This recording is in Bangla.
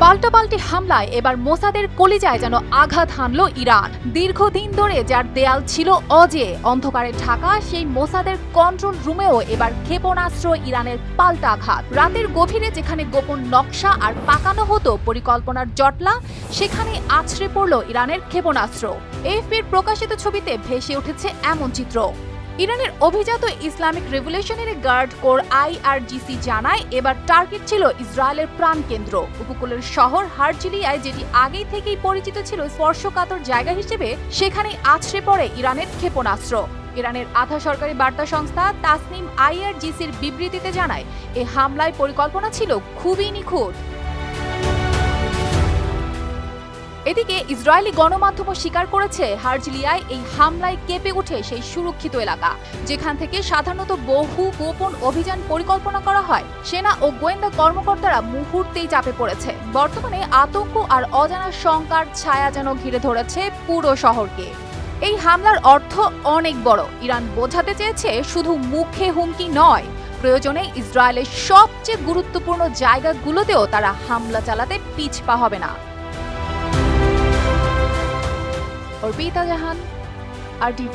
পাল্টাপাল্টি হামলায় এবার মোসাদের কলিজায় যেন আঘাত হানল ইরান। দীর্ঘদিন ধরে যার দেয়াল ছিল অজেয়, অন্ধকারে ঢাকা সেই মোসাদের কন্ট্রোল রুমেও এবার ক্ষেপণাস্ত্র ইরানের পাল্টা আঘাত। রাতের গভীরে যেখানে গোপন নকশা আর পাকানো হতো পরিকল্পনার জটলা, সেখানে আছড়ে পড়ল ইরানের ক্ষেপণাস্ত্র। এএফপির প্রকাশিত ছবিতে ভেসে উঠেছে এমন চিত্র। ইরানের অভিজাত Islamic revolutionary guard corps IRGC জানায়, এবার টার্গেট ছিল ইসরায়েলের প্রাণকেন্দ্র, উপকূলের শহর হারজিলিয়ায়, যেটি আগেই থেকেই পরিচিত ছিল স্পর্শকাতর জায়গা হিসেবে। সেখানেই আছড়ে পড়ে ইরানের ক্ষেপণাস্ত্র। ইরানের আধা সরকারি বার্তা সংস্থা তাসনিম IRGCর বিবৃতিতে জানায়, এই হামলায় পরিকল্পনা ছিল খুবই নিখুঁত। এদিকে ইসরায়েলি গণমাধ্যমও স্বীকার করেছে, হারজিলিয়ায় এই হামলায় কেঁপে ওঠে সেই সুরক্ষিত এলাকা, যেখান থেকে সাধারণত বহু গোপন অভিযান পরিকল্পনা করা হয়। সেনা ও গোয়েন্দা কর্মকর্তারা মুহূর্তেই চাপে পড়েছে। বর্তমানে আতঙ্ক আর অজানা শঙ্কার ছায়া যেন ঘিরে ধরেছে পুরো শহরকে। এই হামলার অর্থ অনেক বড়। ইরান বোঝাতে চেয়েছে, শুধু মুখে হুমকি নয়, প্রয়োজনে ইসরায়েলের সবচেয়ে গুরুত্বপূর্ণ জায়গাগুলোতেও তারা হামলা চালাতে পিছপা হবে না। অর্পিতা জাহান, RTV।